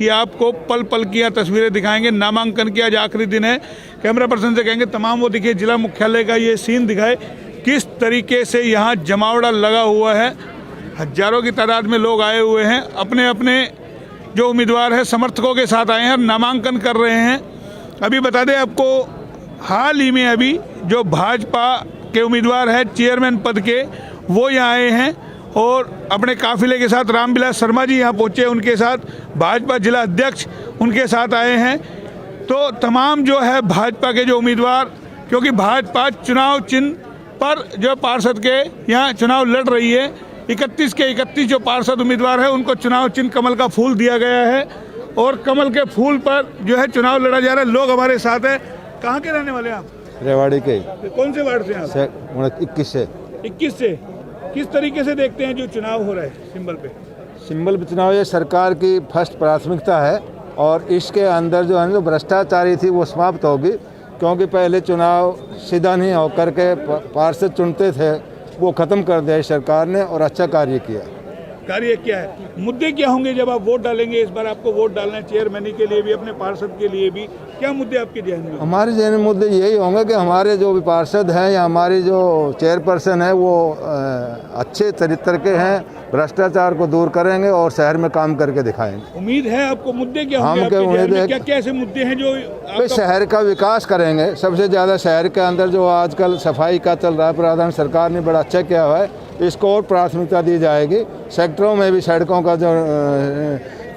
कि आपको पल पल की यहाँ तस्वीरें दिखाएंगे। नामांकन की आज आखिरी दिन है। कैमरा पर्सन से कहेंगे तमाम वो दिखे जिला मुख्यालय का ये सीन दिखाए, किस तरीके से यहाँ जमावड़ा लगा हुआ है। हजारों की तादाद में लोग आए हुए हैं, अपने अपने जो उम्मीदवार है समर्थकों के साथ आए हैं, नामांकन कर रहे हैं। अभी बता दें आपको, हाल ही में अभी जो भाजपा के उम्मीदवार है चेयरमैन पद के, वो यहाँ आए हैं और अपने काफिले के साथ रामविलास शर्मा जी यहाँ पहुँचे, उनके साथ भाजपा जिला अध्यक्ष उनके साथ आए हैं। तो तमाम जो है भाजपा के जो उम्मीदवार, क्योंकि भाजपा चुनाव चिन्ह पर जो पार्षद के यहाँ चुनाव लड़ रही है, 31 के 31 जो पार्षद उम्मीदवार है उनको चुनाव चिन्ह कमल का फूल दिया गया है और कमल के फूल पर जो है चुनाव लड़ा जा रहा है। लोग हमारे साथ है। कहाँ के रहने वाले हैं आप? रेवाड़ी के। कौन से वार्ड से हैं आप? 21 से। 21 से। किस तरीके से देखते हैं जो चुनाव हो रहा है सिंबल पे? सिंबल पे चुनाव ये सरकार की फर्स्ट प्राथमिकता है और इसके अंदर जो है जो भ्रष्टाचारी थी वो समाप्त होगी, क्योंकि पहले चुनाव सीधा नहीं होकर के पार्षद चुनते थे, वो ख़त्म कर दिया सरकार ने और अच्छा कार्य किया। कार्य क्या है? मुद्दे क्या होंगे जब आप वोट डालेंगे? इस बार आपको वोट डालना है चेयरमैन के लिए भी, अपने पार्षद के लिए भी। क्या मुद्दे आपके जहन में? हमारे जहन में मुद्दे यही होंगे कि हमारे जो भी पार्षद हैं या हमारी जो चेयरपर्सन है वो अच्छे चरित्र के हैं, भ्रष्टाचार को दूर करेंगे और शहर में काम करके दिखाएंगे। उम्मीद है आपको। मुद्दे क्या होंगे आपके जहन में? क्या ऐसे मुद्दे हैं जो शहर का विकास करेंगे? सबसे ज़्यादा शहर के अंदर जो आजकल सफाई का चल रहा है, प्रधान सरकार ने बड़ा अच्छा किया हुआ है, इसको और प्राथमिकता दी जाएगी। सेक्टरों में भी सड़कों का जो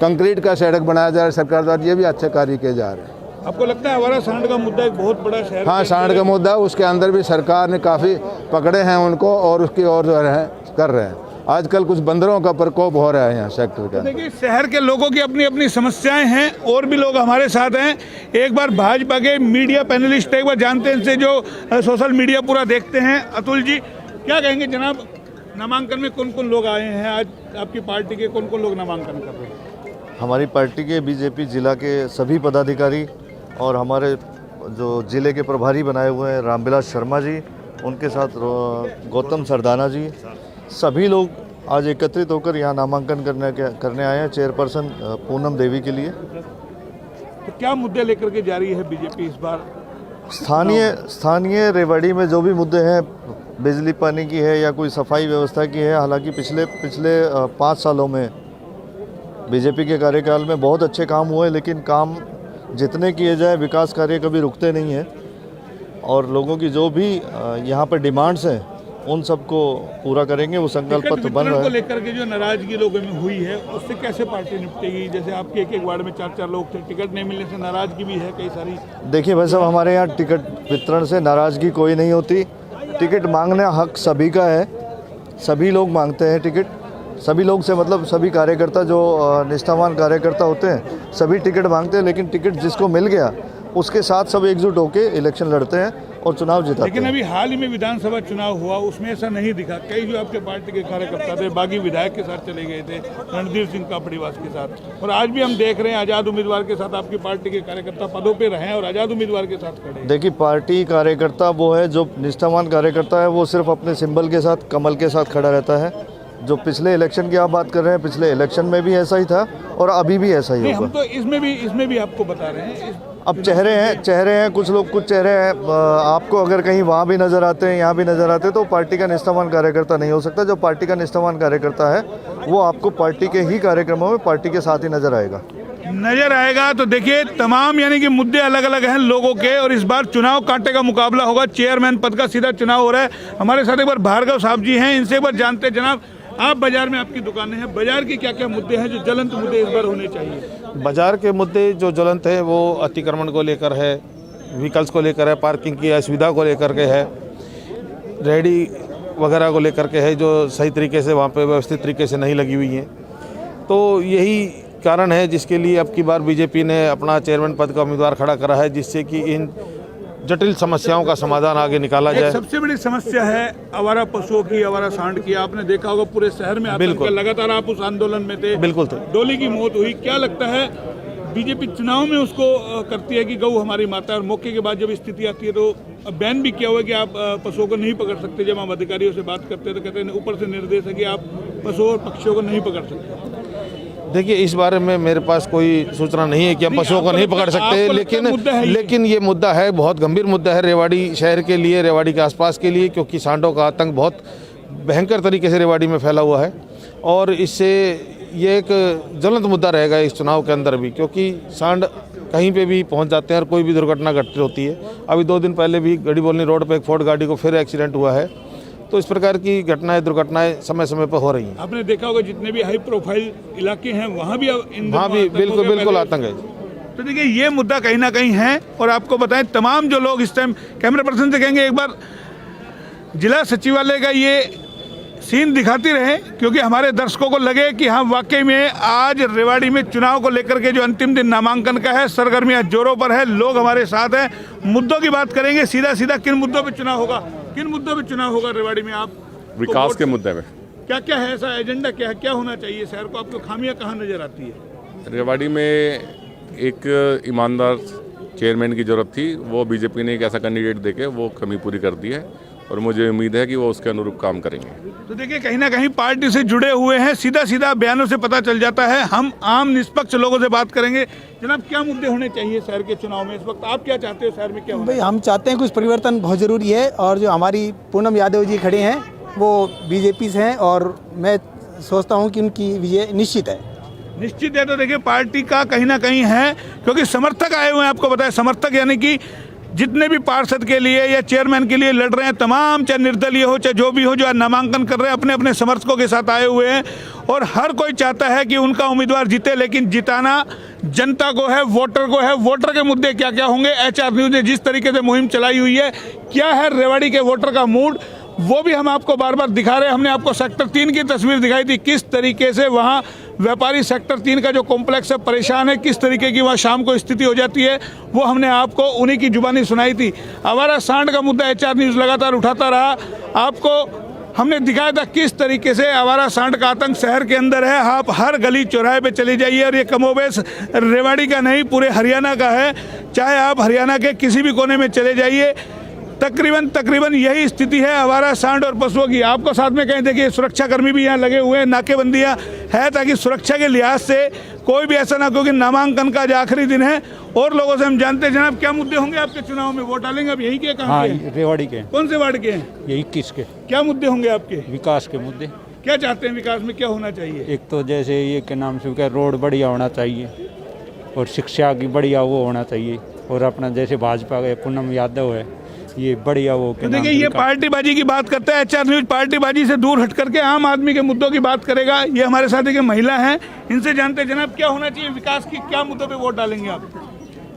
कंक्रीट का सड़क बनाया जा रहा है सरकार द्वारा, ये भी अच्छे कार्य किए जा रहे हैं। आपको लगता है हमारा सांड का मुद्दा एक बहुत बड़ा शहर? हाँ, सांड का मुद्दा, उसके अंदर भी सरकार ने काफ़ी पकड़े हैं उनको और उसकी ओर जो है कर रहे हैं। आजकल कुछ बंदरों का प्रकोप हो रहा है यहाँ सेक्टर का। देखिए, शहर के लोगों की अपनी अपनी समस्याएं हैं और भी लोग हमारे साथ हैं। एक बार भाजपा के मीडिया पैनलिस्ट एक बार जानते हैं इनसे, जो सोशल मीडिया पूरा देखते हैं। अतुल जी, क्या कहेंगे जनाब, नामांकन में कौन कौन लोग आए हैं आज? आपकी पार्टी के कौन कौन लोग नामांकन कर रहे हैं? हमारी पार्टी के बीजेपी जिला के सभी पदाधिकारी और हमारे जो जिले के प्रभारी बनाए हुए हैं रामविलास शर्मा जी, उनके साथ गौतम सरदाना जी, सभी लोग आज एकत्रित होकर यहाँ नामांकन करने आए हैं चेयरपर्सन पूनम देवी के लिए। तो क्या मुद्दे लेकर के जा रही है बीजेपी इस बार? स्थानीय रेवाड़ी में जो भी मुद्दे हैं, बिजली पानी की है या कोई सफाई व्यवस्था की है, हालांकि पिछले 5 सालों में बीजेपी के कार्यकाल में बहुत अच्छे काम हुए, लेकिन काम जितने किए जाए विकास कार्य कभी रुकते नहीं हैं और लोगों की जो भी यहाँ पर डिमांड्स हैं उन सबको पूरा करेंगे। वो संकल्प पत्र बन रहा है। लेकर के जो नाराजगी लोगों में हुई है उससे कैसे पार्टी निपटेगी? जैसे आपके एक एक वार्ड में 4-4 लोग थे, टिकट नहीं मिलने से नाराजगी भी है कई सारी। देखिए भाई साहब, हमारे यहाँ टिकट वितरण से नाराजगी कोई नहीं होती। टिकट मांगने हक सभी का है, सभी लोग मांगते हैं टिकट। सभी लोग से मतलब सभी कार्यकर्ता जो निष्ठावान कार्यकर्ता होते हैं सभी टिकट मांगते हैं, लेकिन टिकट जिसको मिल गया उसके साथ सब एकजुट होकर इलेक्शन लड़ते हैं और चुनाव जिताते हैं। लेकिन अभी हाल ही में विधानसभा चुनाव हुआ, उसमें ऐसा नहीं दिखा। कई जो आपके पार्टी के कार्यकर्ता थे बागी विधायक के साथ चले गए थे, रणधीर सिंह कापड़ीवास के साथ, और आज भी हम देख रहे हैं आज़ाद उम्मीदवार के साथ आपकी पार्टी के कार्यकर्ता पदों पे रहे और आज़ाद उम्मीदवार के साथ खड़े। देखिए, पार्टी कार्यकर्ता वो है जो निष्ठावान कार्यकर्ता है, वो सिर्फ अपने सिंबल के साथ, कमल के साथ खड़ा रहता है। जो पिछले इलेक्शन की आप बात कर रहे हैं, पिछले इलेक्शन में भी ऐसा ही था और अभी भी ऐसा ही होगा। हम तो इसमें भी आपको बता रहे हैं। अब चेहरे हैं कुछ लोग, कुछ चेहरे हैं आपको अगर कहीं वहाँ भी नज़र आते हैं, यहाँ भी नज़र आते हैं, तो पार्टी का निष्ठावान कार्यकर्ता नहीं हो सकता। जो पार्टी का निष्ठावान कार्यकर्ता है वो आपको पार्टी के ही कार्यक्रमों में पार्टी के साथ ही नज़र आएगा। तो देखिए, तमाम यानी कि मुद्दे अलग अलग हैं लोगों के और इस बार चुनाव कांटे का मुकाबला होगा। चेयरमैन पद का सीधा चुनाव हो रहा है। हमारे साथ एक बार भार्गव साहब जी हैं, इनसे एक बार जानते हैं। जनाब, आप बाजार में आपकी दुकानें हैं, बाजार के क्या क्या मुद्दे हैं जो ज्वलंत मुद्दे इस बार होने चाहिए? बाजार के मुद्दे जो ज्वलंत है वो अतिक्रमण को लेकर है, व्हीकल्स को लेकर है, पार्किंग की असुविधा को लेकर के है, रेहड़ी वगैरह को लेकर के है जो सही तरीके से वहाँ पे व्यवस्थित तरीके से नहीं लगी हुई हैं। तो यही कारण है जिसके लिए अब की बार बीजेपी ने अपना चेयरमैन पद का उम्मीदवार खड़ा करा है, जिससे कि इन जटिल समस्याओं का समाधान आगे निकाला जाए। सबसे बड़ी समस्या है आवारा पशुओं की, आवारा सांड की। आपने देखा होगा पूरे शहर में बिल्कुल लगातार आप उस आंदोलन में थे। बिल्कुल थे। डोली की मौत हुई। क्या लगता है बीजेपी चुनाव में उसको करती है कि गौ हमारी माता, और मौके के बाद जब स्थिति आती है तो बैन भी किया हुआ है कि आप पशुओं को नहीं पकड़ सकते। जब हम अधिकारियों से बात करते हैं तो कहते हैं ऊपर से निर्देश है कि आप पशुओं और पक्षियों को नहीं पकड़ सकते। देखिए, इस बारे में मेरे पास कोई सूचना नहीं है कि हम पशुओं को नहीं पकड़ सकते, लेकिन ये मुद्दा है, बहुत गंभीर मुद्दा है रेवाड़ी शहर के लिए, रेवाड़ी के आसपास के लिए, क्योंकि सांडों का आतंक बहुत भयंकर तरीके से रेवाड़ी में फैला हुआ है और इससे ये एक ज्वलंत मुद्दा रहेगा इस चुनाव के अंदर भी, क्योंकि सांड कहीं पे भी पहुंच जाते हैं और कोई भी दुर्घटना घटित होती है। अभी 2 दिन पहले भी गढ़ीबोलनी रोड पे एक फोर्ड गाड़ी को फिर एक्सीडेंट हुआ है। तो इस प्रकार की दुर्घटनाएं समय समय पर हो रही हैं। आपने देखा होगा जितने भी हाई प्रोफाइल इलाके हैं वहाँ भी बिल्कुल आतंक है। तो देखिए, ये मुद्दा कहीं ना कहीं है। और आपको बताएं, तमाम जो लोग इस टाइम कैमरा पर्सन से कहेंगे एक बार जिला सचिवालय का ये सीन दिखाती रहे, क्योंकि हमारे दर्शकों को लगे कि हाँ वाकई में आज रेवाड़ी में चुनाव को लेकर के जो अंतिम दिन नामांकन का है, सरगर्मियां जोरों पर है, लोग हमारे साथ हैं। मुद्दों की बात करेंगे सीधा किन मुद्दों पे चुनाव होगा, किन मुद्दों पे चुनाव होगा रेवाड़ी में? आप विकास के मुद्दे में क्या क्या है, ऐसा एजेंडा क्या है, क्या होना चाहिए शहर को? आपको खामियां कहाँ नजर आती है? रेवाड़ी में एक ईमानदार चेयरमैन की जरूरत थी, वो बीजेपी ने एक ऐसा कैंडिडेट देके वो कमी पूरी कर दी है और मुझे उम्मीद है कि वो उसके अनुरूप काम करेंगे। तो देखिए, कहीं ना कहीं पार्टी से जुड़े हुए हैं, सीधा बयानों से पता चल जाता है। हम आम निष्पक्ष लोगों से बात करेंगे। जनाब, क्या मुद्दे होने चाहिए शहर के चुनाव में इस वक्त? आप क्या चाहते हो शहर में क्या होना? भाई, हम चाहते हैं कुछ परिवर्तन बहुत ज़रूरी है और जो हमारी पूनम यादव जी खड़े हैं वो बीजेपी से हैं और मैं सोचता हूँ कि उनकी विजय निश्चित है। निश्चित है। तो देखिए, पार्टी का कहीं ना कहीं है, क्योंकि समर्थक आए हुए हैं। आपको बताया, समर्थक यानी कि जितने भी पार्षद के लिए या चेयरमैन के लिए लड़ रहे हैं, तमाम, चाहे निर्दलीय हो चाहे जो भी हो, जो नामांकन कर रहे हैं, अपने अपने समर्थकों के साथ आए हुए हैं और हर कोई चाहता है कि उनका उम्मीदवार जीते। लेकिन जिताना जनता को है, वोटर को है। वोटर के मुद्दे क्या क्या होंगे? HR न्यूज़ ने जिस तरीके से मुहिम चलाई हुई है, क्या है रेवाड़ी के वोटर का मूड, वो भी हम आपको बार बार दिखा रहे हैं। हमने आपको सेक्टर 3 की तस्वीर दिखाई थी, किस तरीके से वहाँ व्यापारी सेक्टर 3 का जो कॉम्प्लेक्स है परेशान है, किस तरीके की वहाँ शाम को स्थिति हो जाती है, वो हमने आपको उन्हीं की जुबानी सुनाई थी। आवारा सांड का मुद्दा HR न्यूज़ लगातार उठाता रहा, आपको हमने दिखाया था किस तरीके से आवारा सांड का आतंक शहर के अंदर है। आप हर गली चौराहे पे चले जाइए और ये कमोबेश रेवाड़ी का नहीं, पूरे हरियाणा का है। चाहे आप हरियाणा के किसी भी कोने में चले जाइए, तकरीबन यही स्थिति है आवारा सांड और पशुओं की। आपको साथ में कहीं देखिए, सुरक्षाकर्मी भी यहाँ लगे हुए हैं, नाकेबंदियाँ है ताकि सुरक्षा के लिहाज से कोई भी ऐसा ना, क्योंकि नामांकन का आज आखिरी दिन है। और लोगों से हम जानते हैं, जनाब, क्या मुद्दे होंगे आपके चुनाव में? वोट डालेंगे आप यहीं के? कहाँ के? रेवाड़ी के। कौन से वार्ड के हैं? ये 21 के। क्या मुद्दे होंगे आपके? विकास के मुद्दे। क्या चाहते हैं विकास में, क्या होना चाहिए? एक तो जैसे ये के नाम से क्या, रोड बढ़िया होना चाहिए और शिक्षा की बढ़िया वो होना चाहिए। और अपना जैसे भाजपा का पूनम यादव है, ये बढ़िया वो तो देखिए, ये पार्टीबाजी की बात करता है। HR न्यूज़ पार्टीबाजी से दूर हट करके आम आदमी के मुद्दों की बात करेगा। ये हमारे साथ एक महिला हैं, इनसे जानते हैं, जनाब, क्या होना चाहिए विकास की, क्या मुद्दों पे वोट डालेंगे आप?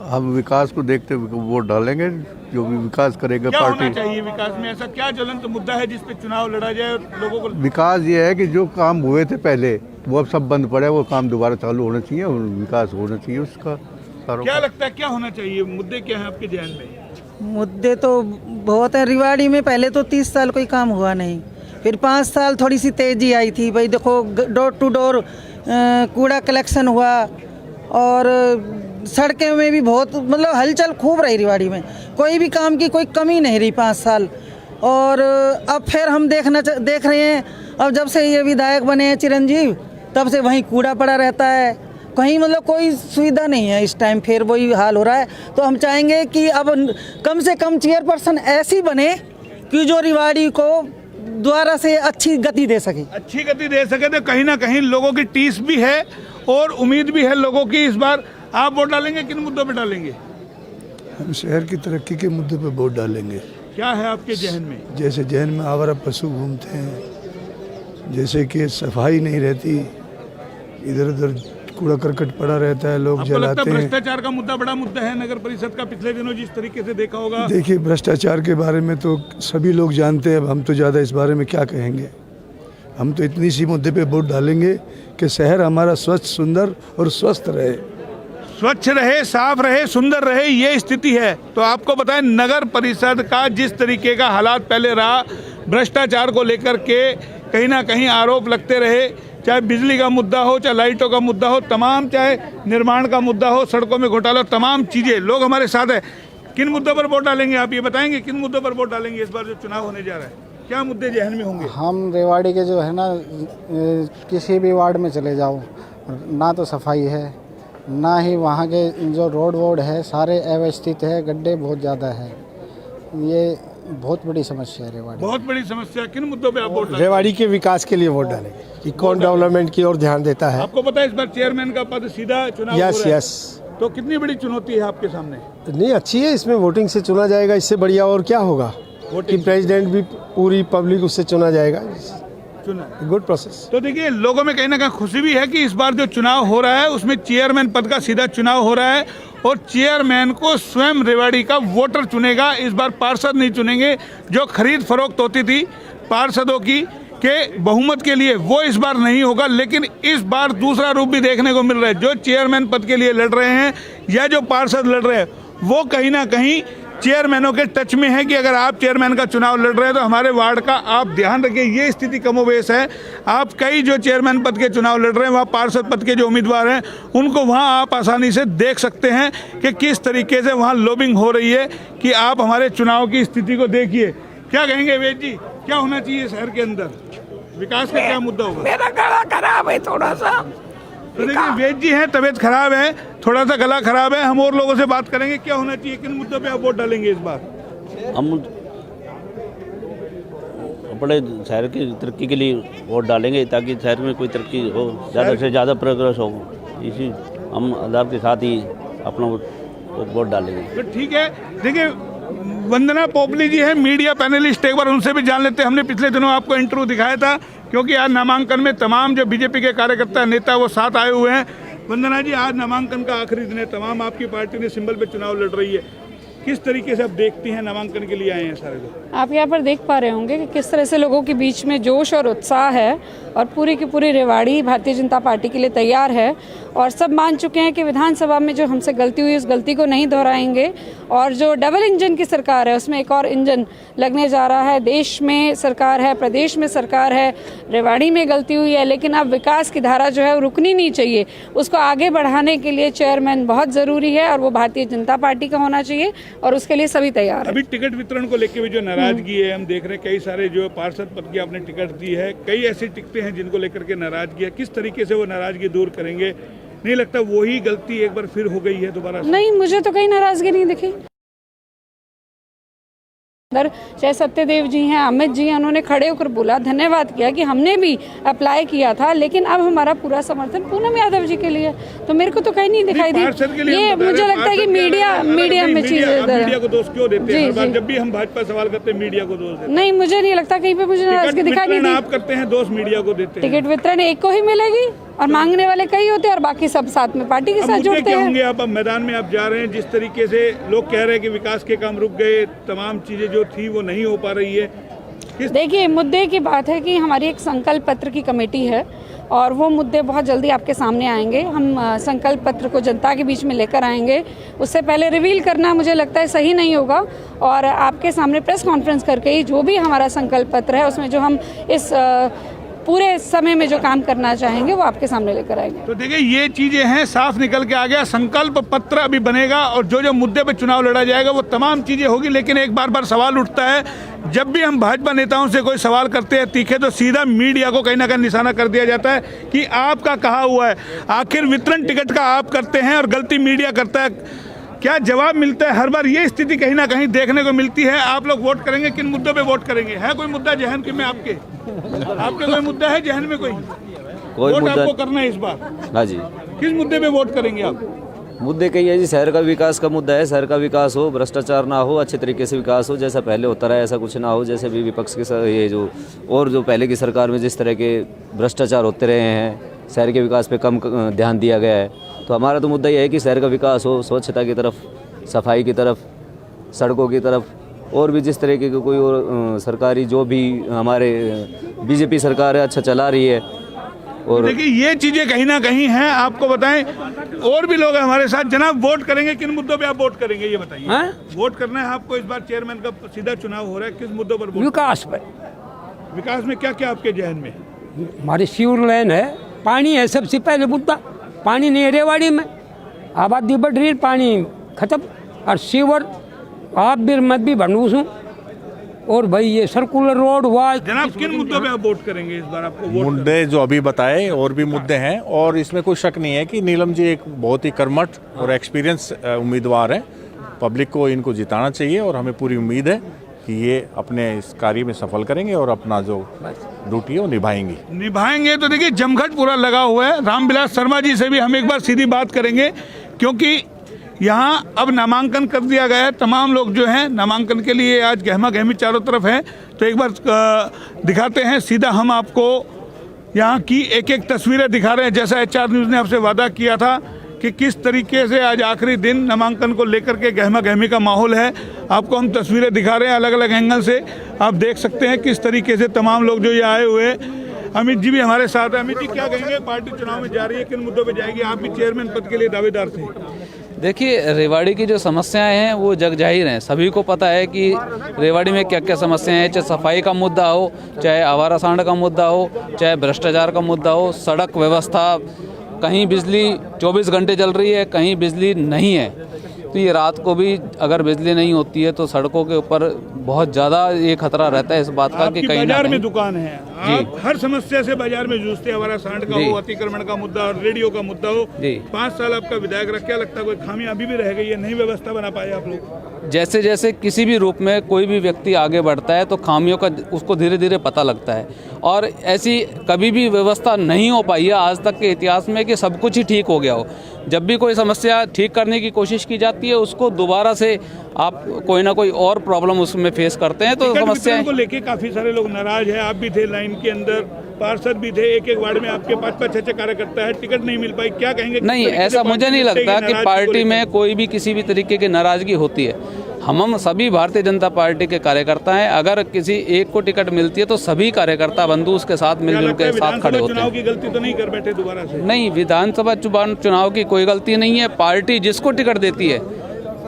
हम विकास को देखते हुए वोट डालेंगे, जो भी विकास करेगा क्या पार्टी। होना चाहिए विकास में? ऐसा क्या ज्वलंत मुद्दा है जिस पे चुनाव लड़ा जाए और लोगों को? विकास ये है कि जो काम हुए थे पहले वो अब सब बंद पड़े, वो काम दोबारा चालू होना चाहिए और विकास होना चाहिए उसका। क्या लगता है क्या होना चाहिए? मुद्दे क्या हैं आपके ध्यान में? मुद्दे तो बहुत है रेवाड़ी में। पहले तो 30 साल कोई काम हुआ नहीं, फिर 5 साल थोड़ी सी तेजी आई थी। भाई देखो, डोर टू डोर कूड़ा कलेक्शन हुआ और सड़कें में भी बहुत मतलब हलचल खूब रही रेवाड़ी में। कोई भी काम की कोई कमी नहीं रही 5 साल। और अब फिर हम देख रहे हैं, अब जब से ये विधायक बने हैं चिरंजीव, तब से वहीं कूड़ा पड़ा रहता है, कहीं मतलब कोई सुविधा नहीं है। इस टाइम फिर वही हाल हो रहा है। तो हम चाहेंगे कि अब कम से कम चेयरपर्सन ऐसी बने कि जो रेवाड़ी को दोबारा से अच्छी गति दे सके। अच्छी गति दे सके। तो कहीं ना कहीं लोगों की टीस भी है और उम्मीद भी है लोगों की। इस बार आप वोट डालेंगे, किन मुद्दों पे डालेंगे? हम शहर की तरक्की के मुद्दे पे वोट डालेंगे। क्या है आपके जहन में? जैसे जहन में आवारा पशु घूमते हैं, जैसे कि सफाई नहीं रहती, इधर उधर कूड़ा करकट पड़ा रहता है, लोग जलाते हैं। भ्रष्टाचार का मुद्दा बड़ा मुद्दा है नगर परिषद का, पिछले दिनों जिस तरीके से देखा होगा। देखिए, भ्रष्टाचार के बारे में तो सभी लोग जानते हैं, अब हम तो ज़्यादा इस बारे में क्या कहेंगे। हम तो इतनी सी मुद्दे पे वोट डालेंगे कि शहर हमारा स्वच्छ, सुंदर और स्वस्थ रहे। स्वच्छ रहे, साफ रहे, सुंदर रहे, ये स्थिति है। तो आपको बताएं, नगर परिषद का जिस तरीके का हालात पहले रहा, भ्रष्टाचार को लेकर के कहीं ना कहीं आरोप लगते रहे, चाहे बिजली का मुद्दा हो, चाहे लाइटों का मुद्दा हो, तमाम, चाहे निर्माण का मुद्दा हो, सड़कों में घोटाला, तमाम चीज़ें। लोग हमारे साथ हैं। किन मुद्दों पर वोट डालेंगे आप ये बताएंगे? किन मुद्दों पर वोट डालेंगे इस बार जो चुनाव होने जा रहा है? क्या मुद्दे जहन में होंगे? हम रेवाड़ी के जो है ना, किसी भी वार्ड में चले जाओ, ना तो सफाई है, ना ही वहाँ के जो रोड वोड है सारे अव्यवस्थित है, गड्ढे बहुत ज़्यादा है। ये बहुत बड़ी समस्या है रेवाड़ी। बहुत बड़ी समस्या। किन मुद्दों पे आप वोट डालेंगे? रेवाड़ी के विकास के लिए वोट डालेंगे कि कौन डेवलपमेंट की ओर ध्यान देता है। आपको पता है इस बार चेयरमैन का पद सीधा चुनाव हो यस रहा है। यस, तो कितनी बड़ी चुनौती है आपके सामने? नहीं अच्छी है, इसमें वोटिंग से चुना जाएगा, इससे बढ़िया और क्या होगा कि प्रेसिडेंट भी पूरी पब्लिक उससे चुना जाएगा। Good process. तो देखिए, लोगों में कहीं ना कहीं खुशी भी है कि इस बार जो चुनाव हो रहा है उसमें चेयरमैन पद का सीधा चुनाव हो रहा है और चेयरमैन को स्वयं रेवाड़ी का वोटर चुनेगा। इस बार पार्षद नहीं चुनेंगे। जो खरीद फरोख्त होती थी पार्षदों की के बहुमत के लिए, वो इस बार नहीं होगा। लेकिन इस बार दूसरा रूप भी देखने को मिल रहा है। जो चेयरमैन पद के लिए लड़ रहे हैं या जो पार्षद लड़ रहे हैं, वो कहीं ना कहीं चेयरमैनों के टच में है कि अगर आप चेयरमैन का चुनाव लड़ रहे हैं तो हमारे वार्ड का आप ध्यान रखिए। ये स्थिति कमोबेश है। आप कई जो चेयरमैन पद के चुनाव लड़ रहे हैं, वहाँ पार्षद पद के जो उम्मीदवार हैं, उनको वहाँ आप आसानी से देख सकते हैं कि किस तरीके से वहाँ लॉबिंग हो रही है कि आप हमारे चुनाव की स्थिति को देखिए। क्या कहेंगे वेद जी, क्या होना चाहिए शहर के अंदर? विकास का क्या मुद्दा होगा? मेरा गला खराब है थोड़ा सा। तो देखिए, वेद जी हैं, तबीयत खराब है, थोड़ा सा गला खराब है। हम और लोगों से बात करेंगे क्या होना चाहिए, किन मुद्दों पे आप वोट डालेंगे इस बार? हम अपने शहर की तरक्की के लिए वोट डालेंगे ताकि शहर में कोई तरक्की हो, ज़्यादा से ज़्यादा प्रोग्रेस हो। इसी हम आधार के साथ ही अपना वोट डालेंगे। तो ठीक है। देखिए, वंदना पोपली जी है, मीडिया पैनलिस्ट, एक बार उनसे भी जान लेते हैं। हमने पिछले दिनों आपको इंटरव्यू दिखाया था क्योंकि आज नामांकन में तमाम जो बीजेपी के कार्यकर्ता नेता वो साथ आए हुए हैं। वंदना जी, आज नामांकन का आखिरी दिन है, तमाम आपकी पार्टी ने सिंबल पे चुनाव लड़ रही है। किस तरीके से आप देखती हैं नामांकन के लिए आए हैं सारे लोग? आप यहाँ पर देख पा रहे होंगे कि किस तरह से लोगों के बीच में जोश और उत्साह है और पूरी की पूरी रेवाड़ी भारतीय जनता पार्टी के लिए तैयार है और सब मान चुके हैं कि विधानसभा में जो हमसे गलती हुई उस गलती को नहीं दोहराएंगे और जो डबल इंजन की सरकार है उसमें एक और इंजन लगने जा रहा है। देश में सरकार है, प्रदेश में सरकार है, रेवाड़ी में गलती हुई है, लेकिन अब विकास की धारा जो है वो रुकनी नहीं चाहिए। उसको आगे बढ़ाने के लिए चेयरमैन बहुत ज़रूरी है और वो भारतीय जनता पार्टी का होना चाहिए और उसके लिए सभी तैयार हैं। अभी टिकट वितरण को लेकर भी जो नाराजगी है, हम देख रहे हैं कई सारे जो पार्षद पद की आपने टिकट दी है, कई ऐसी टिकटें हैं जिनको लेकर के नाराजगी है। किस तरीके से वो नाराजगी दूर करेंगे? नहीं लगता वही गलती एक बार फिर हो गई है दोबारा? नहीं, मुझे तो कहीं नाराजगी नहीं दिखी। चाहे सत्यदेव जी हैं, अमित जी हैं, उन्होंने खड़े होकर बोला, धन्यवाद किया कि हमने भी अप्लाई किया था, लेकिन अब हमारा पूरा समर्थन पूनम यादव जी के लिए। तो मेरे को तो कहीं नहीं दिखाई दी। ये मुझे लगता है कि मीडिया में चीजें मीडिया को दोष क्यों देते हैं? जब भी हम भाजपा सवाल करते हैं मीडिया को दोष देते हैं। नहीं, मुझे नहीं लगता कहीं पे मुझे नाराजगी दिखाई नहीं दी। आप करते हैं दोष मीडिया को देते हैं। टिकट वितरण एक को ही मिलेगी और मांगने वाले कई होते हैं और बाकी सब साथ में पार्टी के साथ जुड़ते हैं। होंगे आप अब मैदान में आप जा रहे हैं, जिस तरीके से लोग कह रहे हैं कि विकास के काम रुक गए, तमाम चीजें जो थी वो नहीं हो पा रही है। देखिए, मुद्दे की बात है कि हमारी एक संकल्प पत्र की कमेटी है और वो मुद्दे बहुत जल्दी आपके सामने आएंगे। हम संकल्प पत्र को जनता के बीच में लेकर आएंगे। उससे पहले रिवील करना मुझे लगता है सही नहीं होगा और आपके सामने प्रेस कॉन्फ्रेंस करके ही जो भी हमारा संकल्प पत्र है उसमें जो हम इस पूरे समय में जो काम करना चाहेंगे वो आपके सामने लेकर आएंगे। तो देखिए, ये चीजें हैं, साफ निकल के आ गया। संकल्प पत्र अभी बनेगा और जो जो मुद्दे पे चुनाव लड़ा जाएगा वो तमाम चीजें होगी। लेकिन एक बार सवाल उठता है, जब भी हम भाजपा नेताओं से कोई सवाल करते हैं तीखे, तो सीधा मीडिया को कहीं ना कहीं निशाना कर दिया जाता है कि आपका कहा हुआ है। आखिर वितरण टिकट का आप करते हैं और गलती मीडिया करता है। क्या जवाब मिलता है? हर बार ये स्थिति कहीं ना कहीं देखने को मिलती है। आप लोग वोट करेंगे, किन मुद्दों पे वोट करेंगे? है कोई मुद्दा जहन में आपके कोई मुद्दा है जहन में? कोई वोट आपको करना है इस बार? हाँ जी। किस मुद्दे पे वोट करेंगे आप? मुद्दे कई है जी। शहर का विकास का मुद्दा है। शहर का विकास हो, भ्रष्टाचार ना हो, अच्छे तरीके से विकास हो, जैसा पहले होता रहा ऐसा कुछ ना हो। जैसे भी विपक्ष के ये जो पहले की सरकार में जिस तरह के भ्रष्टाचार होते रहे हैं, शहर के विकास पे कम ध्यान दिया गया है। तो हमारा तो मुद्दा ये है कि शहर का विकास हो, स्वच्छता की तरफ, सफाई की तरफ, सड़कों की तरफ और भी जिस तरीके के कोई और सरकारी जो भी हमारे बीजेपी सरकार है अच्छा चला रही है। और देखिए, ये चीजें कहीं ना कहीं हैं। आपको बताएं, और भी लोग हैं हमारे साथ। जनाब, वोट करेंगे, किन मुद्दों पे आप वोट करेंगे ये बताइए? वोट करना है आपको। इस बार चेयरमैन का सीधा चुनाव हो रहा है, किस मुद्दों पर? विकास पर। विकास में क्या क्या आपके जहन में? हमारी सीवर लाइन है, पानी है सबसे पहले मुद्दा। पानी नहीं है रेवाड़ी में, आबादी बढ़ रही है, पानी खत्म। और सीवर आप भी मत भी भंडूस हूँ और भाई ये सर्कुलर रोड हुआ। जनाब, किन मुद्दों पे आप वोट करेंगे इस बार? आपको वोट मुद्दे जो अभी बताए और भी मुद्दे हैं, और इसमें कोई शक नहीं है कि नीलम जी एक बहुत ही कर्मठ और एक्सपीरियंस उम्मीदवार हैं। पब्लिक को इनको जिताना चाहिए और हमें पूरी उम्मीद है कि ये अपने इस कार्य में सफल करेंगे और अपना जो ड्यूटी है वो निभाएंगे। तो देखिए, जमघट पूरा लगा हुआ है। रामविलास शर्मा जी से भी हम एक बार सीधी बात करेंगे, क्योंकि यहाँ अब नामांकन कर दिया गया है। तमाम लोग जो हैं नामांकन के लिए आज गहमा गहमी चारों तरफ है। तो एक बार दिखाते हैं सीधा हम आपको यहाँ की एक एक तस्वीरें दिखा रहे हैं, जैसा HR न्यूज़ ने आपसे वादा किया था कि किस तरीके से आज आखिरी दिन नामांकन को लेकर के गहमा गहमी का माहौल है। आपको हम तस्वीरें दिखा रहे हैं अलग अलग एंगल से। आप देख सकते हैं किस तरीके से तमाम लोग जो ये आए हुए हैं। अमित जी भी हमारे साथ है। अमित जी, क्या कहेंगे? पार्टी चुनाव में जा रही है, किन मुद्दों पर जाएगी? आप भी चेयरमैन पद के लिए दावेदार थे। देखिए, रेवाड़ी की जो समस्याएं हैं वो जग जाहिर हैं। सभी को पता है कि रेवाड़ी में क्या क्या समस्याएं हैं, चाहे सफाई का मुद्दा हो, चाहे आवारा सांड का मुद्दा हो, चाहे भ्रष्टाचार का मुद्दा हो, सड़क व्यवस्था, कहीं बिजली 24 घंटे चल रही है, कहीं बिजली नहीं है। तो ये रात को भी अगर बिजली नहीं होती है तो सड़कों के ऊपर बहुत ज़्यादा ये खतरा रहता है इस बात का कि कहीं बाजार में दुकान है, आप हर समस्या से बाजार में जूझते हैं। हमारा सांड का हो, अतिक्रमण का मुद्दा और रेडियो का मुद्दा हो। 5 साल आपका विधायक रख, क्या लगता है कोई खामी अभी भी रह गई है? नहीं व्यवस्था बना पाए आप लोग? जैसे जैसे किसी भी रूप में कोई भी व्यक्ति आगे बढ़ता है तो खामियों का उसको धीरे धीरे पता लगता है, और ऐसी कभी भी व्यवस्था नहीं हो पाई है आज तक के इतिहास में कि सब कुछ ही ठीक हो गया हो। जब भी कोई समस्या ठीक करने की कोशिश की जाती है, उसको दोबारा से आप कोई ना कोई और प्रॉब्लम उसमें फेस करते हैं। तो समस्याएं को लेके काफी सारे लोग नाराज हैं। आप भी थे लाइन के अंदर, पार्षद भी थे, एक एक वार्ड में आपके 5-5, 6-6 कार्यकर्ता है, टिकट नहीं मिल पाई, क्या कहेंगे? नहीं, ऐसा मुझे नहीं लगता कि पार्टी में कोई भी किसी भी तरीके की नाराजगी होती है। हम सभी भारतीय जनता पार्टी के कार्यकर्ता हैं। अगर किसी एक को टिकट मिलती है तो सभी कार्यकर्ता बंधु उसके साथ मिलजुल के साथ खड़े होते हैं। चुनाव की गलती तो नहीं कर बैठे दोबारा से? नहीं, विधानसभा चुनाव की कोई गलती नहीं है। पार्टी जिसको टिकट देती है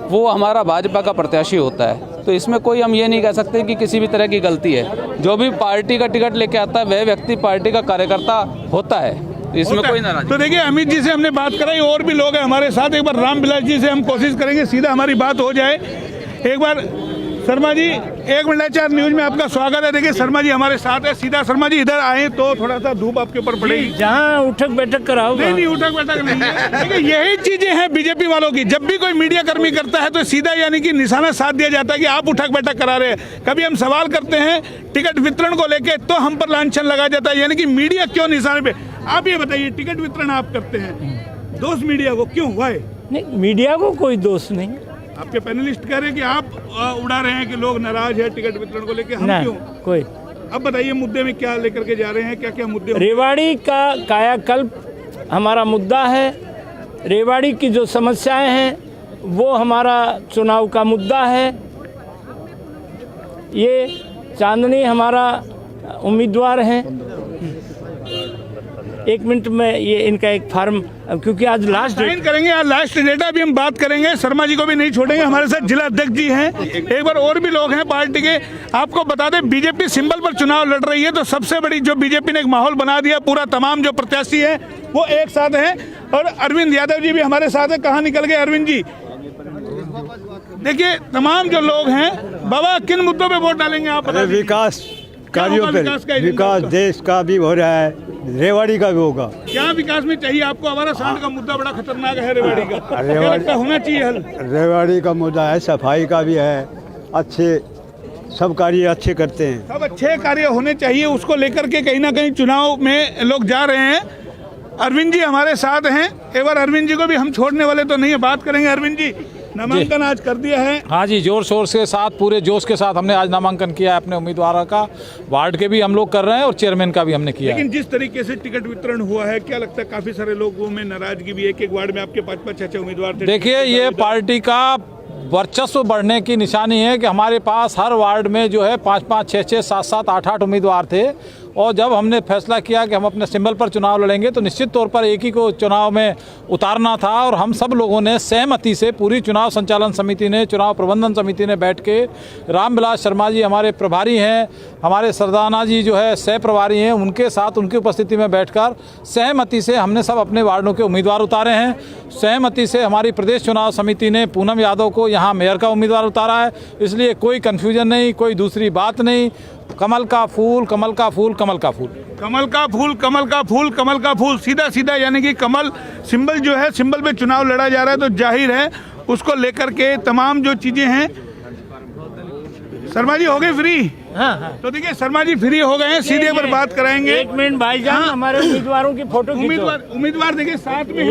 वो हमारा भाजपा का प्रत्याशी होता है। तो इसमें कोई हम ये नहीं कह सकते कि किसी भी तरह की गलती है। जो भी पार्टी का टिकट लेके आता है वह व्यक्ति पार्टी का कार्यकर्ता होता है, इसमें कोई नाराज। तो देखिए, अमित जी से हमने बात कराई, और भी लोग हैं हमारे साथ। एक बार रामविलास जी से हम कोशिश करेंगे सीधा हमारी बात हो जाए। एक बार Sharma ji, 1 minute HR news में आपका स्वागत है। देखिए, शर्मा जी हमारे साथ है। सीधा शर्मा जी इधर आए तो थोड़ा सा धूप आपके ऊपर पड़ेगी। जहाँ उठक बैठक कराओ। नहीं, उठक बैठक नहीं है। देखिए, यही चीजें हैं बीजेपी वालों की। जब भी कोई मीडिया कर्मी करता है तो सीधा यानी कि निशाना साध दिया जाता है कि आप उठक बैठक करा रहे हैं। कभी हम सवाल करते हैं टिकट वितरण को लेके तो हम पर लांछन लगाया जाता है, यानी कि मीडिया क्यों निशाने पे। आप ये बताइए, टिकट वितरण आप करते हैं, दोष मीडिया को क्यों? वाई? नहीं, मीडिया को कोई दोष नहीं। आपके पैनलिस्ट कह रहे हैं कि आप उड़ा रहे हैं कि लोग नाराज है टिकट वितरण को लेके, हम क्यों? कोई। अब बताइए, मुद्दे में क्या लेकर के जा रहे हैं, क्या क्या मुद्दे? रेवाड़ी का कायाकल्प हमारा मुद्दा है। रेवाड़ी की जो समस्याएं हैं वो हमारा चुनाव का मुद्दा है। ये चांदनी हमारा उम्मीदवार हैं। 1 मिनट में ये इनका एक फार्म, क्योंकि आज लास्ट साइन करेंगे, आज लास्ट डेट है, अभी हम बात करेंगे। शर्मा जी को भी नहीं छोड़ेंगे। हमारे साथ जिला अध्यक्ष जी हैं, एक बार और भी लोग हैं पार्टी के। आपको बता दें, बीजेपी सिंबल पर चुनाव लड़ रही है, तो सबसे बड़ी जो बीजेपी ने एक माहौल बना दिया, पूरा तमाम जो प्रत्याशी है वो एक साथ हैं। और अरविंद यादव जी भी हमारे साथ है। कहाँ निकल गए अरविंद जी? देखिए, तमाम जो लोग हैं, बाबा किन मुद्दों पे वोट डालेंगे आप? विकास कार्यों पे, विकास देश का भी हो रहा है, रेवाड़ी का भी होगा। क्या विकास में चाहिए आपको? हमारा सांड का मुद्दा बड़ा खतरनाक है रेवाड़ी का, क्या लगता है होना चाहिए हल? रेवाड़ी का मुद्दा है, सफाई का भी है, अच्छे सब कार्य अच्छे करते हैं। सब अच्छे कार्य होने चाहिए, उसको लेकर के कहीं ना कहीं चुनाव में लोग जा रहे हैं। अरविंद जी हमारे साथ हैं। एक बार अरविंद जी को भी हम छोड़ने वाले तो नहीं है, बात करेंगे। अरविंद जी, नामांकन आज कर दिया है? हाँ जी, जोर शोर के साथ, पूरे जोश के साथ हमने आज नामांकन किया है अपने उम्मीदवारों का। वार्ड के भी हम लोग कर रहे हैं और चेयरमैन का भी हमने किया। लेकिन जिस तरीके से टिकट वितरण हुआ है, क्या लगता है काफी सारे लोगों में नाराजगी भी? एक एक वार्ड में आपके 5-5, 6-6 उम्मीदवार थे। देखिए, ये पार्टी का वर्चस्व बढ़ने की निशानी है कि हमारे पास हर वार्ड में जो है 5-5, 6-6, 7-7, 8-8 उम्मीदवार थे और जब हमने फैसला किया कि हम अपने सिंबल पर चुनाव लड़ेंगे तो निश्चित तौर पर एक ही को चुनाव में उतारना था। और हम सब लोगों ने सहमति से, पूरी चुनाव संचालन समिति ने, चुनाव प्रबंधन समिति ने बैठ के, रामविलास शर्मा जी हमारे प्रभारी हैं, हमारे सरदाना जी जो है सह प्रभारी हैं, उनके साथ उनकी उपस्थिति में बैठकर सहमति से हमने सब अपने वार्डों के उम्मीदवार उतारे हैं। सहमति से हमारी प्रदेश चुनाव समिति ने पूनम यादव को यहाँ मेयर का उम्मीदवार उतारा है। इसलिए कोई कन्फ्यूजन नहीं, कोई दूसरी बात नहीं। कमल का फूल, कमल का फूल, कमल का फूल, कमल का फूल, कमल का फूल, कमल का फूल, सीधा सीधा, यानी कि कमल सिंबल जो है, सिंबल पे चुनाव लड़ा जा रहा है, तो जाहिर है उसको लेकर के तमाम जो चीजें हैं। शर्मा जी हो गए फ्री? हाँ। तो देखिए शर्मा जी फ्री हो गए हैं, सीधे पर बात कराएंगे। एक मिनट भाईजान, हमारे उम्मीदवारों की फोटो उम्मीदवार देखिए साथ में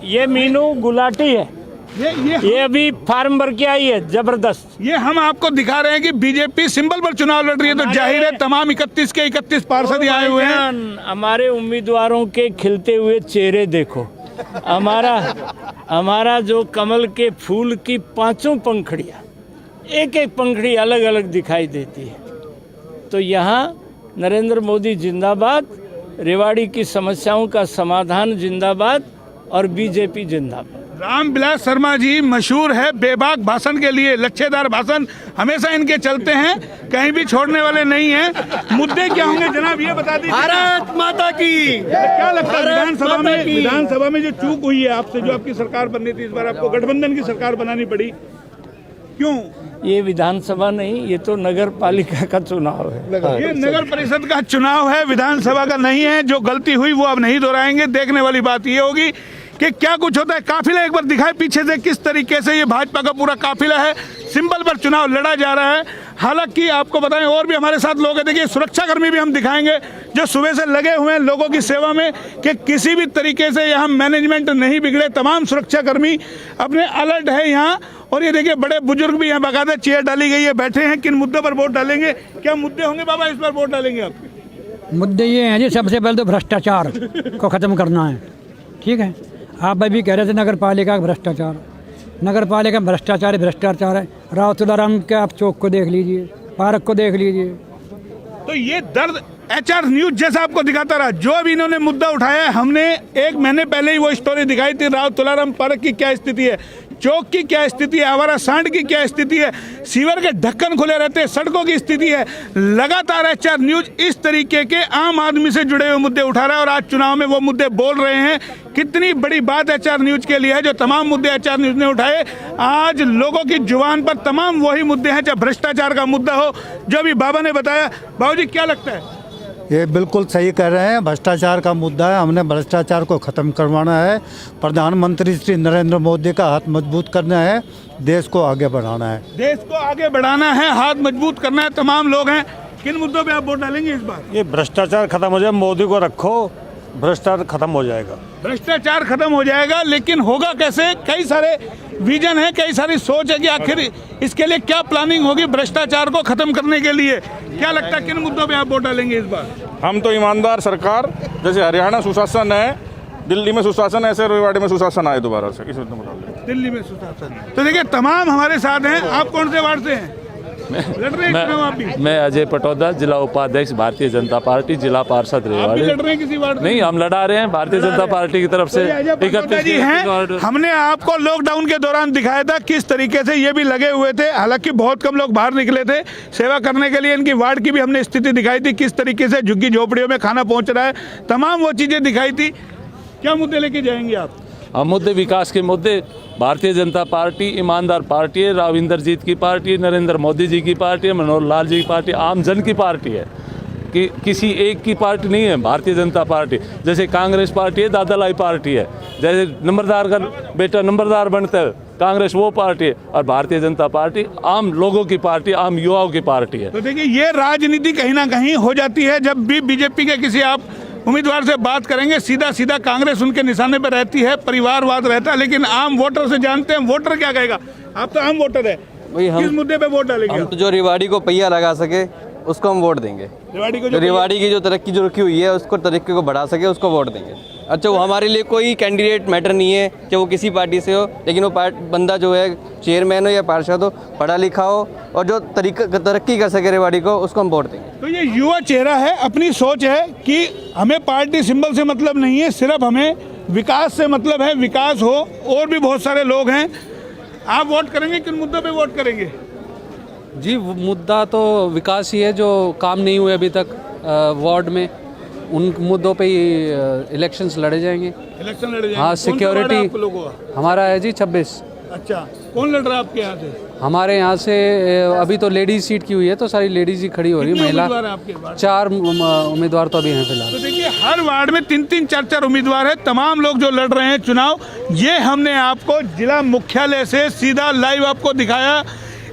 ये मीनू गुलाटी है, ये अभी फार्म भर के आई है, जबरदस्त। ये हम आपको दिखा रहे हैं कि बीजेपी सिंबल पर चुनाव लड़ रही है, तो जाहिर है तमाम 31 के 31 पार्षद यहाँ आए हुए हैं। हमारे उम्मीदवारों के खिलते हुए चेहरे देखो। हमारा जो कमल के फूल की 5 पंखड़ियाँ, एक एक पंखड़ी अलग अलग दिखाई देती है। तो यहाँ नरेंद्र मोदी जिंदाबाद, रेवाड़ी की समस्याओं का समाधान जिंदाबाद और बीजेपी जिंदाबाद। रामविलास शर्मा जी मशहूर है बेबाक भाषण के लिए, लच्छेदार भाषण हमेशा इनके चलते हैं, कहीं भी छोड़ने वाले नहीं हैं। मुद्दे क्या होंगे जनाब, ये बता दीजिए। भारत माता की। क्या लगता है विधानसभा में जो चूक हुई है आपसे, जो आपकी सरकार बननी थी, इस बार आपको गठबंधन की सरकार बनानी पड़ी, क्यों? ये विधानसभा नहीं, ये तो नगर पालिका का चुनाव है। ये नगर परिषद का चुनाव है, विधानसभा का नहीं है। जो गलती हुई वो अब नहीं दोहराएंगे। देखने वाली बात ये होगी कि क्या कुछ होता है। काफिला एक बार दिखाए पीछे से किस तरीके से ये भाजपा का पूरा काफिला है, सिंबल पर चुनाव लड़ा जा रहा है। हालांकि आपको बताएं और भी हमारे साथ लोग हैं। देखिए सुरक्षाकर्मी भी हम दिखाएंगे जो सुबह से लगे हुए हैं लोगों की सेवा में, कि किसी भी तरीके से यहाँ मैनेजमेंट नहीं बिगड़े। तमाम सुरक्षाकर्मी अपने अलर्ट है यहाँ। और ये देखिए बड़े बुजुर्ग भी यहाँ बाकायदा चेयर डाली गई है, बैठे हैं। किन मुद्दों पर वोट डालेंगे, क्या मुद्दे होंगे बाबा इस बार वोट डालेंगे आपके? मुद्दे ये हैं जी, सबसे पहले तो भ्रष्टाचार को ख़त्म करना है, ठीक है। आप अभी कह रहे थे नगर पालिका का भ्रष्टाचार, नगर पालिका में भ्रष्टाचार है। राव तुलाराम के आप चौक को देख लीजिए, पार्क को देख लीजिए। तो ये दर्द HR न्यूज जैसा आपको दिखाता रहा। जो अभी इन्होंने मुद्दा उठाया है, हमने 1 महीने पहले ही वो स्टोरी दिखाई थी। राव तुलाराम पार्क की क्या स्थिति है, चौक की क्या स्थिति है, आवारा सांड की क्या स्थिति है, सीवर के ढक्कन खुले रहते हैं, सड़कों की स्थिति है। लगातार HR न्यूज इस तरीके के आम आदमी से जुड़े हुए मुद्दे उठा रहा है और आज चुनाव में वो मुद्दे बोल रहे हैं। कितनी बड़ी बात HR न्यूज के लिए है। जो तमाम मुद्दे HR न्यूज ने उठाए, आज लोगों की जुबान पर तमाम वही मुद्दे हैं, चाहे भ्रष्टाचार का मुद्दा हो, जो अभी बाबा ने बताया। बाबू जी क्या लगता है? ये बिल्कुल सही कह रहे हैं, भ्रष्टाचार का मुद्दा है। हमने भ्रष्टाचार को ख़त्म करवाना है। प्रधानमंत्री श्री नरेंद्र मोदी का हाथ मजबूत करना है, देश को आगे बढ़ाना है। देश को आगे बढ़ाना है, हाथ मजबूत करना है। तमाम लोग हैं। किन मुद्दों पे आप वोट डालेंगे इस बार? ये भ्रष्टाचार खत्म हो जाए, मोदी को रखो, भ्रष्टाचार खत्म हो जाएगा। भ्रष्टाचार खत्म हो जाएगा, लेकिन होगा कैसे? कई सारे विजन है, कई सारी सोच है कि आखिर इसके लिए क्या प्लानिंग होगी भ्रष्टाचार को खत्म करने के लिए। क्या लगता है किन मुद्दों पे आप वोट डालेंगे इस बार? हम तो ईमानदार सरकार, जैसे हरियाणा सुशासन है, दिल्ली में सुशासन है, ऐसे रेवाड़ी में सुशासन आए दोबारा से। इस दिल्ली में सुशासन। तो देखिए तमाम हमारे साथ हैं। आप कौन से वार्ड से हैं? मैं अजय पटौदा, जिला उपाध्यक्ष भारतीय जनता पार्टी, जिला पार्षद रेवाड़ी। लड़ रहे हैं किसी वार्ड? नहीं, हम लड़ा रहे हैं भारतीय जनता पार्टी की तरफ से। हमने आपको लॉकडाउन के दौरान दिखाया था किस तरीके से ये भी लगे हुए थे। हालांकि बहुत कम लोग बाहर निकले थे सेवा करने के लिए। इनकी वार्ड की भी हमने स्थिति दिखाई थी, किस तरीके से झुग्गी झोपड़ियों में खाना पहुंच रहा है, तमाम वो चीजें दिखाई थी। क्या मुद्दे लेके जाएंगे आप? हम मुद्दे विकास के मुद्दे। भारतीय जनता पार्टी ईमानदार पार्टी है, राव इंद्रजीत की पार्टी है, नरेंद्र मोदी जी की पार्टी है, मनोहर लाल जी की पार्टी, आम जन की पार्टी है, कि किसी एक की पार्टी नहीं है भारतीय जनता पार्टी। जैसे कांग्रेस पार्टी है, दादालाई पार्टी है, जैसे नंबरदार का बेटा नंबरदार बनता है, कांग्रेस वो पार्टी है, और भारतीय जनता पार्टी आम लोगों की पार्टी, आम युवाओं की पार्टी है। तो देखिए ये राजनीति कहीं ना कहीं हो जाती है। जब भी बीजेपी के किसी आप उम्मीदवार से बात करेंगे, सीधा सीधा कांग्रेस उनके निशाने पर रहती है, परिवारवाद रहता है। लेकिन आम वोटर से जानते हैं वोटर क्या कहेगा। आप तो आम वोटर है, किस मुद्दे पे वोट डालेंगे? हम तो जो रेवाड़ी को पहिया लगा सके उसको हम वोट देंगे। रेवाड़ी की जो तरक्की जो रखी हुई है उसको तरक्की को बढ़ा सके उसको वोट देंगे। अच्छा, वो हमारे लिए कोई कैंडिडेट मैटर नहीं है कि वो किसी पार्टी से हो, लेकिन वो बंदा जो है चेयरमैन हो या पार्षद हो, पढ़ा लिखा हो और जो तरक्की कर सके रेवाड़ी को, उसको हम वोट देंगे। तो ये युवा चेहरा है, अपनी सोच है कि हमें पार्टी सिंबल से मतलब नहीं है, सिर्फ हमें विकास से मतलब है, विकास हो। और भी बहुत सारे लोग हैं। आप वोट करेंगे, किन मुद्दों पे वोट करेंगे? जी, मुद्दा तो विकास ही है, जो काम नहीं हुए अभी तक वार्ड में, उन मुद्दों पे ही इलेक्शंस लड़े जाएंगे। इलेक्शन लड़े जाएंगे। हाँ, सिक्योरिटी हमारा है जी 26। अच्छा, कौन लड़ रहा है आपके यहाँ से? हमारे यहाँ से अभी तो लेडीज सीट की हुई है, तो सारी लेडीज ही खड़ी हो रही है। महिला 4 उम्मीदवार तो अभी हैं फिलहाल। तो देखिए, हर वार्ड में 3-3, 4-4 उम्मीदवार है। तमाम लोग जो लड़ रहे हैं चुनाव, ये हमने आपको जिला मुख्यालय से सीधा लाइव आपको दिखाया।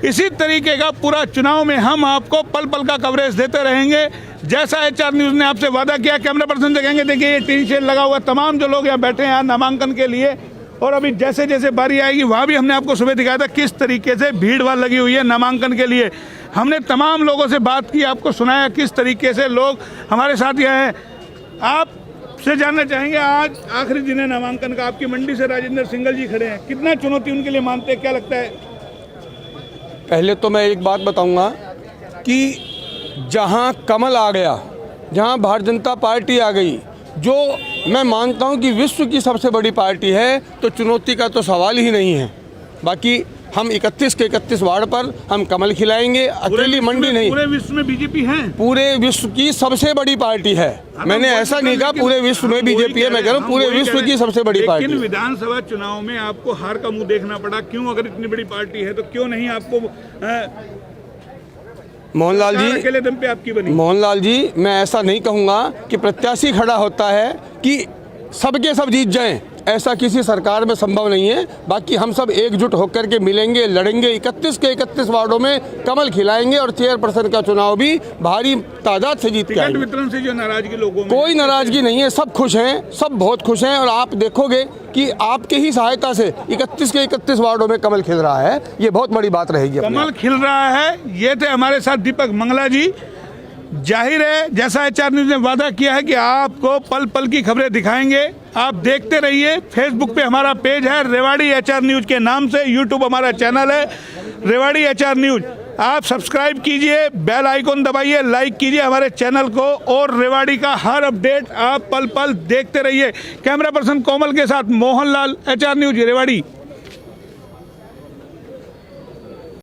इसी तरीके का पूरा चुनाव में हम आपको पल पल का कवरेज देते रहेंगे। जैसा HR न्यूज़ ने आपसे वादा किया, कैमरा पर्सन से कहेंगे, देखिए ये टीन शेड लगा हुआ, तमाम जो लोग यहाँ बैठे हैं यहाँ नामांकन के लिए, और अभी जैसे जैसे बारी आएगी वहाँ भी हमने आपको सुबह दिखाया था किस तरीके से भीड़ भाड़ लगी हुई है नामांकन के लिए। हमने तमाम लोगों से बात की, आपको सुनाया किस तरीके से लोग हमारे साथ यहाँ हैं। आपसे जानना चाहेंगे, आज आखिरी दिन है नामांकन का, आपकी मंडी से राजेंद्र सिंगल जी खड़े हैं, कितना चुनौती उनके लिए मानते हैं, क्या लगता है? पहले तो मैं एक बात बताऊंगा कि जहां कमल आ गया, जहां भारतीय जनता पार्टी आ गई, जो मैं मानता हूं कि विश्व की सबसे बड़ी पार्टी है, तो चुनौती का तो सवाल ही नहीं है। बाकी हम 31 के 31 वार्ड पर हम कमल खिलाएंगे, अकेली मंडी नहीं। पूरे विश्व में बीजेपी है, पूरे विश्व की सबसे बड़ी पार्टी है। मैंने ऐसा नहीं कहा पूरे विश्व में बीजेपी है, मैं कह रहा हूँ पूरे विश्व की सबसे बड़ी पार्टी। लेकिन विधानसभा चुनाव में आपको हार का मुंह देखना पड़ा, क्यों? अगर इतनी बड़ी पार्टी है तो क्यों नहीं आपको मोहनलाल जी अकेले दम पे आपकी बनी? मोहनलाल जी, मैं ऐसा नहीं कहूँगा कि प्रत्याशी खड़ा होता है कि सबके सब जीत जाएं, ऐसा किसी सरकार में संभव नहीं है। बाकी हम सब एकजुट होकर के मिलेंगे, लड़ेंगे, 31 के 31 वार्डों में कमल खिलाएंगे और चेयरपर्सन का चुनाव भी भारी तादाद से जीत के आएंगे। वितरण से जो नाराजगी लोगों में, कोई नाराजगी नहीं है, सब खुश हैं, सब बहुत खुश हैं। और आप देखोगे कि आपके ही सहायता से 31 के 31 वार्डों में कमल खिल रहा है, ये बहुत बड़ी बात रहेगी। कमल खिल रहा है। ये थे हमारे साथ दीपक मंगला जी। जाहिर है, जैसा HR न्यूज़ ने वादा किया है कि आपको पल पल की खबरें दिखाएंगे, आप देखते रहिए। फेसबुक पे हमारा पेज है रेवाड़ी HR न्यूज़ के नाम से, यूट्यूब हमारा चैनल है रेवाड़ी HR न्यूज़। आप सब्सक्राइब कीजिए, बेल आइकॉन दबाइए, लाइक कीजिए हमारे चैनल को, और रेवाड़ी का हर अपडेट आप पल पल देखते रहिए। कैमरा पर्सन कोमल के साथ मोहनलाल, HR न्यूज़ रेवाड़ी।